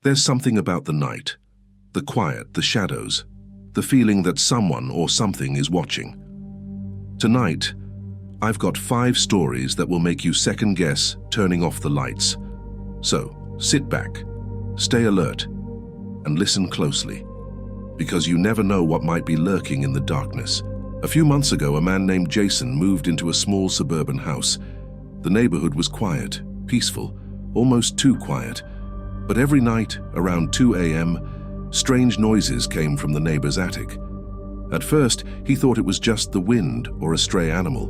There's something about the night, the quiet, the shadows, the feeling that someone or something is watching. Tonight, I've got 5 stories that will make you second guess turning off the lights. So, sit back, stay alert, and listen closely, because you never know what might be lurking in the darkness. A few months ago, a man named Jason moved into a small suburban house. The neighborhood was quiet, peaceful, almost too quiet. But every night, around 2 a.m., strange noises came from the neighbor's attic. At first, he thought it was just the wind or a stray animal.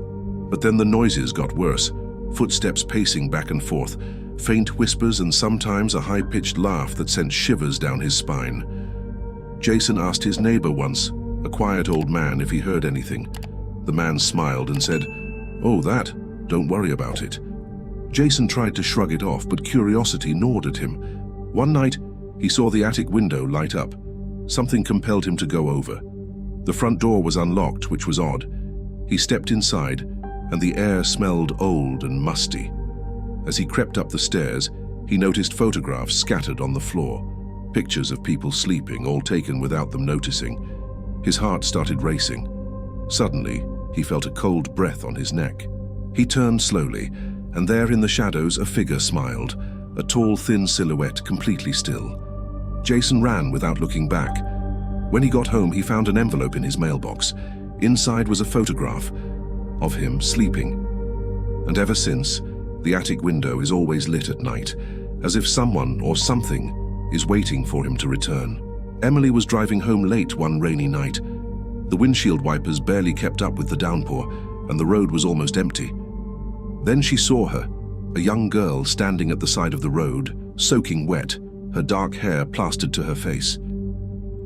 But then the noises got worse, footsteps pacing back and forth, faint whispers, and sometimes a high-pitched laugh that sent shivers down his spine. Jason asked his neighbor once, a quiet old man, if he heard anything. The man smiled and said, "Oh, that? Don't worry about it." Jason tried to shrug it off, but curiosity gnawed at him. One night, he saw the attic window light up. Something compelled him to go over. The front door was unlocked, which was odd. He stepped inside, and the air smelled old and musty. As he crept up the stairs, he noticed photographs scattered on the floor, pictures of people sleeping, all taken without them noticing. His heart started racing. Suddenly, he felt a cold breath on his neck. He turned slowly, and there in the shadows a figure smiled, a tall, thin silhouette, completely still. Jason ran without looking back. When he got home, he found an envelope in his mailbox. Inside was a photograph of him sleeping. And ever since, the attic window is always lit at night, as if someone or something is waiting for him to return. Emily was driving home late one rainy night. The windshield wipers barely kept up with the downpour, and the road was almost empty. Then she saw her, a young girl standing at the side of the road, soaking wet, her dark hair plastered to her face.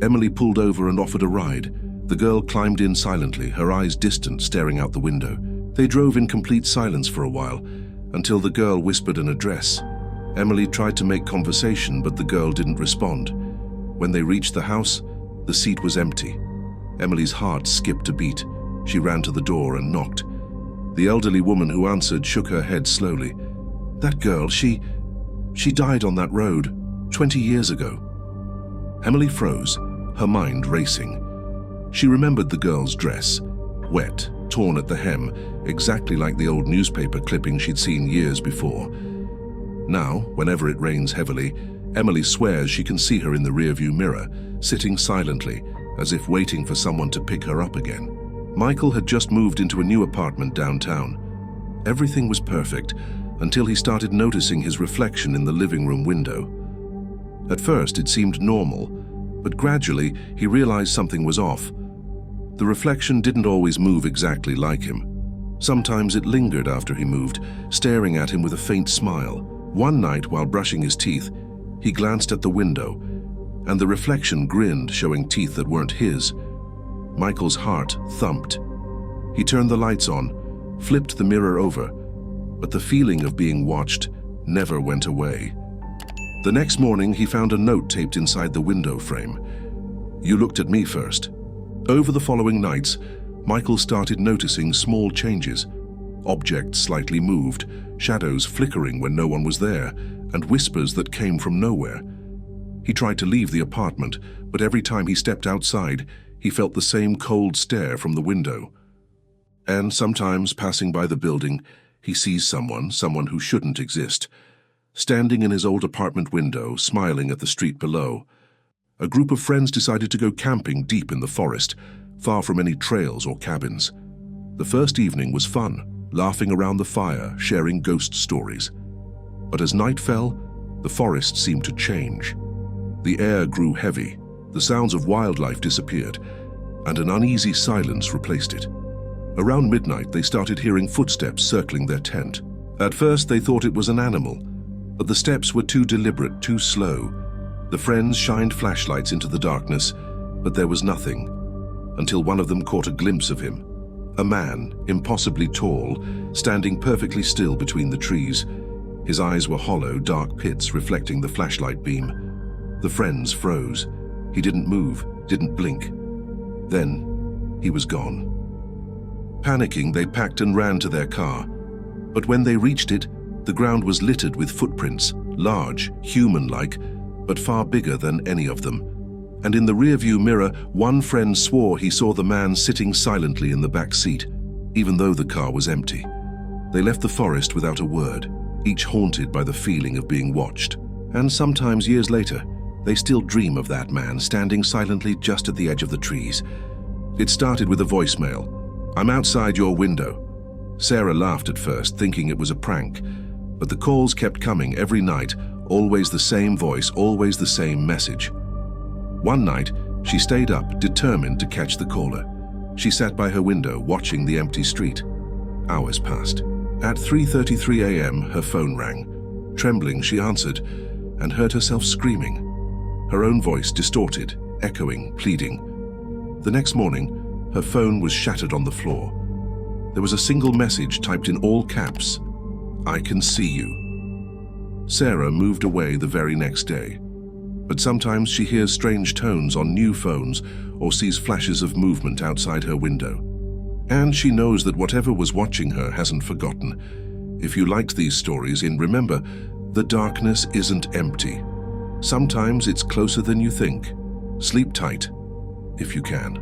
Emily pulled over and offered a ride. The girl climbed in silently, her eyes distant, staring out the window. They drove in complete silence for a while, until the girl whispered an address. Emily tried to make conversation, but the girl didn't respond. When they reached the house, the seat was empty. Emily's heart skipped a beat. She ran to the door and knocked. The elderly woman who answered shook her head slowly. "That girl, she died on that road 20 years ago." Emily froze, her mind racing. She remembered the girl's dress, wet, torn at the hem, exactly like the old newspaper clipping she'd seen years before. Now, whenever it rains heavily, Emily swears she can see her in the rearview mirror, sitting silently, as if waiting for someone to pick her up again. Michael had just moved into a new apartment downtown. Everything was perfect, until he started noticing his reflection in the living room window. At first, it seemed normal, but gradually, he realized something was off. The reflection didn't always move exactly like him. Sometimes it lingered after he moved, staring at him with a faint smile. One night, while brushing his teeth, he glanced at the window, and the reflection grinned, showing teeth that weren't his. Michael's heart thumped. He turned the lights on, flipped the mirror over, but the feeling of being watched never went away. The next morning, he found a note taped inside the window frame. "You looked at me first." Over the following nights, Michael started noticing small changes. Objects slightly moved, shadows flickering when no one was there, and whispers that came from nowhere. He tried to leave the apartment, but every time he stepped outside, he felt the same cold stare from the window. And sometimes, passing by the building, he sees someone who shouldn't exist, standing in his old apartment window, smiling at the street below. A group of friends decided to go camping deep in the forest, far from any trails or cabins. The first evening was fun, laughing around the fire, sharing ghost stories. But as night fell, the forest seemed to change. The air grew heavy, the sounds of wildlife disappeared, and an uneasy silence replaced it. Around midnight, they started hearing footsteps circling their tent. At first, they thought it was an animal, but the steps were too deliberate, too slow. The friends shined flashlights into the darkness, but there was nothing, until one of them caught a glimpse of him. A man, impossibly tall, standing perfectly still between the trees. His eyes were hollow, dark pits reflecting the flashlight beam. The friends froze. He didn't move, didn't blink. Then, he was gone. Panicking, they packed and ran to their car. But when they reached it, the ground was littered with footprints, large, human-like, but far bigger than any of them. And in the rearview mirror, one friend swore he saw the man sitting silently in the back seat, even though the car was empty. They left the forest without a word, each haunted by the feeling of being watched. And sometimes years later, they still dream of that man standing silently just at the edge of the trees. It started with a voicemail. "I'm outside your window." Sarah laughed at first, thinking it was a prank, but the calls kept coming every night, always the same voice, always the same message. One night, she stayed up, determined to catch the caller. She sat by her window, watching the empty street. Hours passed. At 3:33 a.m., her phone rang. Trembling, she answered and heard herself screaming. Her own voice distorted, echoing, pleading. The next morning, her phone was shattered on the floor. There was a single message typed in all caps: "I can see you." Sarah moved away the very next day. But sometimes she hears strange tones on new phones or sees flashes of movement outside her window. And she knows that whatever was watching her hasn't forgotten. If you liked these stories, remember, the darkness isn't empty. Sometimes it's closer than you think. Sleep tight, if you can.